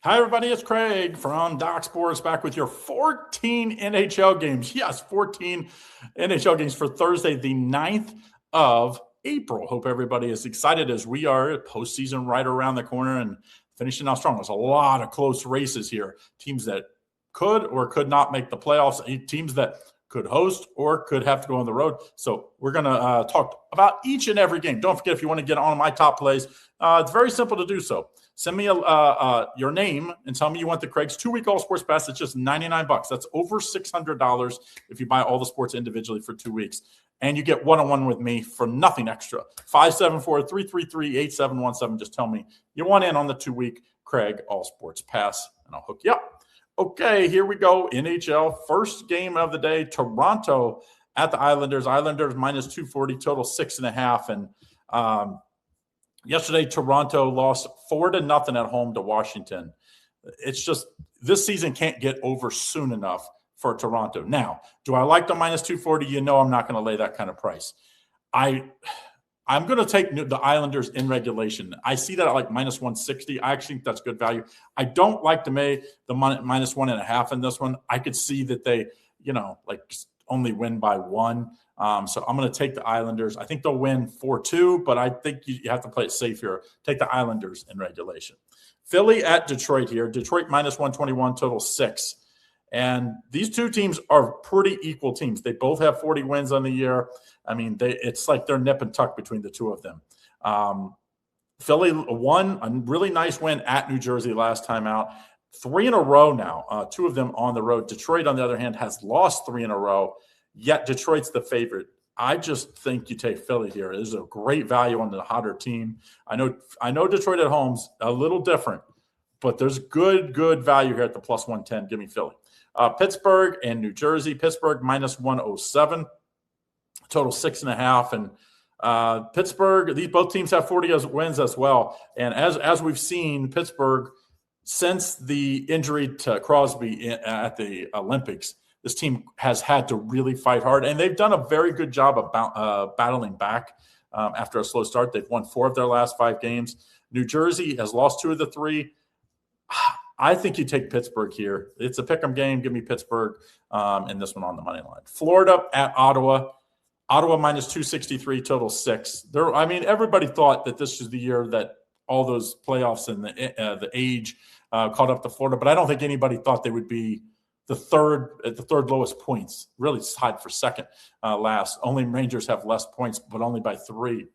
Hi, everybody. It's Craig from Doc Sports back with your 14 NHL games. Yes, 14 NHL games for Thursday, the 9th of April. Hope everybody is excited as we are. Postseason right around the corner and finishing out strong. There's a lot of close races here. Teams that could or could not make the playoffs, teams that could host or could have to go on the road. So we're going to talk about each and every game. Don't forget, if you want to get on my top plays, it's very simple to do so. Send me your name and tell me you want the Craig's 2-week all sports pass. It's just $99. That's over $600 if you buy all the sports individually for 2 weeks. And you get one-on-one with me for nothing extra. 574-333-8717. Just tell me you want in on the 2-week Craig all sports pass, and I'll hook you up. Okay, here we go. NHL, first game of the day. Toronto at the Islanders. Islanders minus 240, total 6.5. And yesterday, Toronto lost 4-0 at home to Washington. It's just this season can't get over soon enough for Toronto. Now, do I like the minus 240? You know I'm not going to lay that kind of price. I'm going to take the Islanders in regulation. I see that at like minus 160. I actually think that's good value. I don't like to make the minus 1.5 in this one. I could see that they, only win by 1. So I'm going to take the Islanders. I think they'll win 4-2, but I think you have to play it safe here. Take the Islanders in regulation. Philly at Detroit here. Detroit minus 121, total 6. And these two teams are pretty equal teams. They both have 40 wins on the year. I mean, it's like they're nip and tuck between the two of them. Philly won a really nice win at New Jersey last time out. 3 in a row now, 2 of them on the road. Detroit, on the other hand, has lost 3 in a row, yet Detroit's the favorite. I just think you take Philly here. This is a great value on the hotter team. I know Detroit at home's a little different, but there's good value here at the plus 110. Give me Philly. Pittsburgh and New Jersey. Pittsburgh minus 107, total 6.5. And Pittsburgh, both teams have 40 wins as well. And as we've seen, Pittsburgh, since the injury to Crosby at the Olympics, this team has had to really fight hard. And they've done a very good job of battling back after a slow start. They've won 4 of their last 5 games. New Jersey has lost 2 of the 3. I think you take Pittsburgh here. It's a pick'em game. Give me Pittsburgh in this one on the money line. Florida at Ottawa. Ottawa minus 263, total 6. Everybody thought that this was the year that all those playoffs and the age caught up to Florida, but I don't think anybody thought they would be the third lowest points. Really tied for second last. Only Rangers have less points, but only by 3.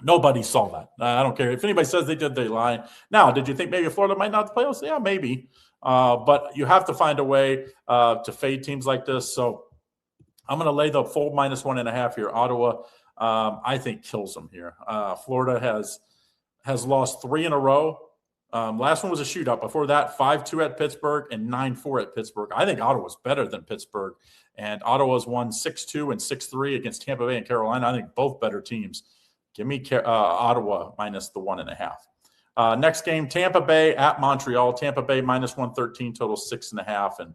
Nobody saw that. I don't care. If anybody says they did, they lie. Now, did you think maybe Florida might not play playoffs? Yeah, maybe. But you have to find a way to fade teams like this. So I'm going to lay the full minus 1.5 here. Ottawa, I think, kills them here. Florida has lost 3 in a row. Last one was a shootout. Before that, 5-2 at Pittsburgh and 9-4 at Pittsburgh. I think Ottawa's better than Pittsburgh. And Ottawa's won 6-2 and 6-3 against Tampa Bay and Carolina. I think both better teams. Give me Ottawa minus the 1.5. Next game, Tampa Bay at Montreal. Tampa Bay minus 113, total 6.5. And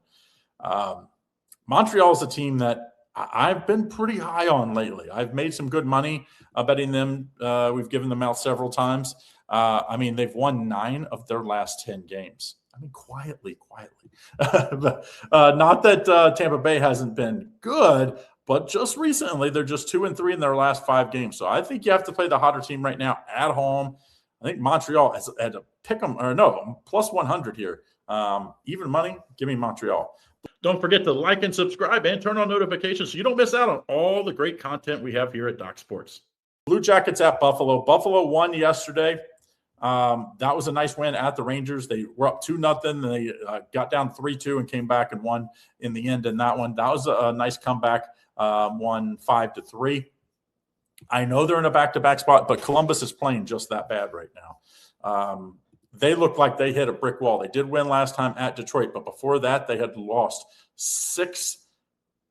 Montreal is a team that I've been pretty high on lately. I've made some good money betting them. We've given them out several times. They've won 9 of their last 10 games. Quietly. Not that Tampa Bay hasn't been good, but just recently, they're just 2-3 in their last 5 games. So I think you have to play the hotter team right now at home. I think Montreal has had to pick them, plus 100 here. Even money, give me Montreal. Don't forget to like and subscribe and turn on notifications so you don't miss out on all the great content we have here at Doc Sports. Blue Jackets at Buffalo. Buffalo won yesterday. That was a nice win at the Rangers. They were up 2-0. They got down 3-2 and came back and won in the end in that one. That was a nice comeback. Won 5-3. I know they're in a back-to-back spot, but Columbus is playing just that bad right now. They look like they hit a brick wall. They did win last time at Detroit, but before that, they had lost 6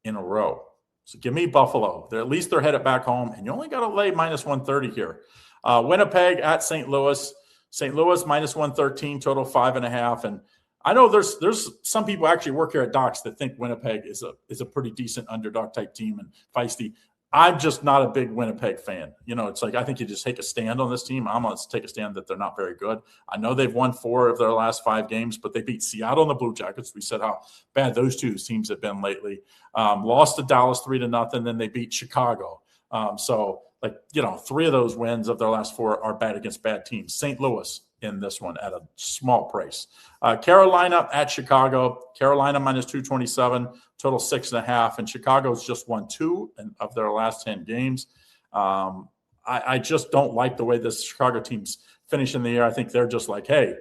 in a row. So give me Buffalo. At least they're headed back home, and you only got to lay minus 130 here. Winnipeg at St. Louis. St. Louis minus 113, total 5.5. And I know there's some people actually work here at Docs that think Winnipeg is a pretty decent underdog type team and feisty. I'm just not a big Winnipeg fan. You know, it's like I think you just take a stand on this team. I'm going to take a stand that they're not very good. I know they've won 4 of their last 5 games, but they beat Seattle and the Blue Jackets. We said how bad those two teams have been lately. Lost to Dallas 3-0, then they beat Chicago. So, like, you know, 3 of those wins of their last 4 are bad against bad teams. St. Louis in this one at a small price. Carolina at Chicago. Carolina minus 227, total 6.5. And Chicago's just won 2 of their last 10 games. I just don't like the way this Chicago team's finishing the year. I think they're just like, hey,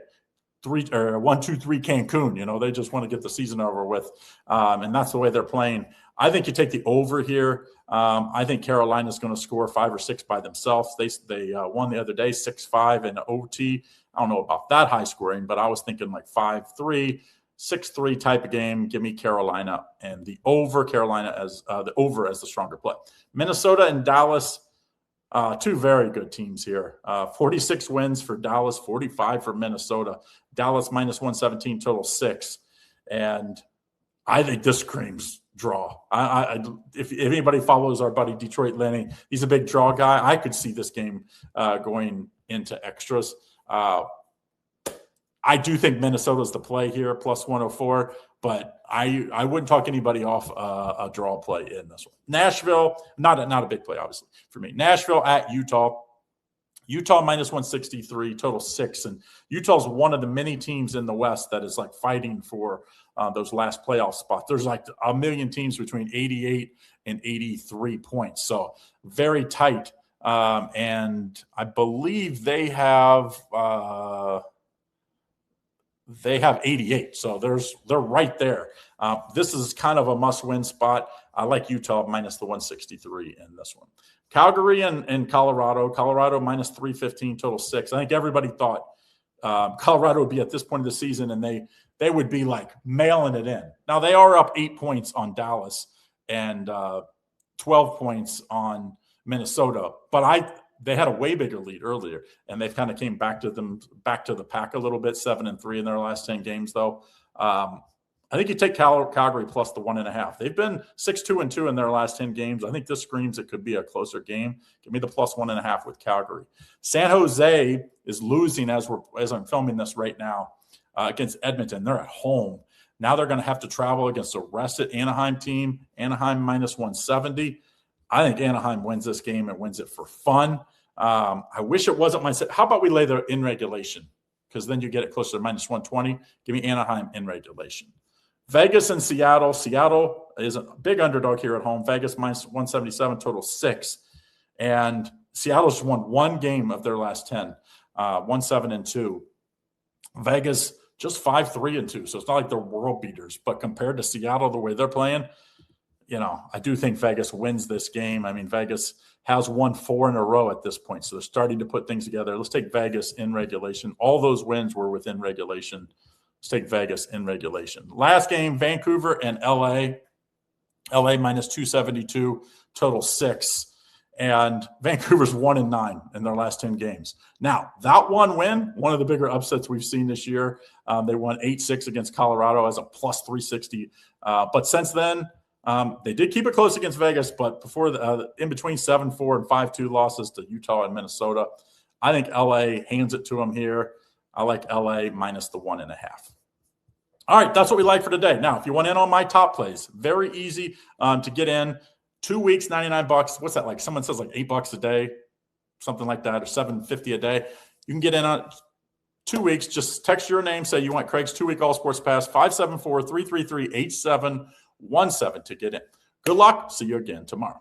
1, 2, 3 Cancun. You know, they just want to get the season over with. And that's the way they're playing. I think you take the over here. I think Carolina's going to score 5 or 6 by themselves. They won the other day 6-5 in OT. I don't know about that high scoring, but I was thinking like 5-3, 6-3 type of game. Give me Carolina and the over. Carolina as the stronger play. Minnesota and Dallas, 2 very good teams here. 46 wins for Dallas, 45 for Minnesota. Dallas minus 117, total 6. And I think this screams draw. If anybody follows our buddy Detroit Lenny, he's a big draw guy. I could see this game going into extras. I do think Minnesota's the play here, plus 104, but I wouldn't talk anybody off a draw play in this one. Nashville, not a big play, obviously, for me. Nashville at Utah. Utah minus 163, total 6. And Utah's one of the many teams in the West that is like fighting for those last playoff spots. There's like a million teams between 88 and 83 points. So very tight. And I believe they have 88. So they're right there. This is kind of a must-win spot. I like Utah minus the 163 in this one. Calgary and Colorado. Colorado minus 315, total 6. I think everybody thought Colorado would be at this point of the season, and they would be like mailing it in. Now they are up 8 points on Dallas and 12 points on Minnesota, but they had a way bigger lead earlier, and they've kind of came back to the pack a little bit, 7-3 in their last 10 games, though. I think you take Calgary plus the 1.5. They've been 6-2-2 in their last 10 games. I think this screams it could be a closer game. Give me the plus 1.5 with Calgary. San Jose is losing as I'm filming this right now against Edmonton. They're at home. Now they're going to have to travel against a rested Anaheim team. Anaheim minus 170. I think Anaheim wins this game and wins it for fun. I wish it wasn't my set. How about we lay the in regulation? Because then you get it closer to minus 120. Give me Anaheim in regulation. Vegas and Seattle. Seattle is a big underdog here at home. Vegas minus 177, total 6. And Seattle's won 1 game of their last 10, 1-7-2. Vegas just 5-3-2. So it's not like they're world beaters. But compared to Seattle, the way they're playing, you know, I do think Vegas wins this game. I mean, Vegas has won 4 in a row at this point. So they're starting to put things together. Let's take Vegas in regulation. All those wins were within regulation. Let's take Vegas in regulation. Last game, Vancouver and LA. LA minus 272, total 6. And Vancouver's 1-9 in their last 10 games. Now, that one win, one of the bigger upsets we've seen this year. They won 8-6 against Colorado as a plus 360. But since then, they did keep it close against Vegas, but before in between 7-4 and 5-2 losses to Utah and Minnesota, I think LA hands it to them here. I like LA minus the 1.5. All right, that's what we like for today. Now, if you want in on my top plays, very easy to get in. 2 weeks, $99. What's that like? Someone says like $8 a day, something like that, or $7.50 a day. You can get in on 2 weeks. Just text your name, say you want Craig's 2-week All Sports Pass, 574-333-8717 to get in. Good luck. See you again tomorrow.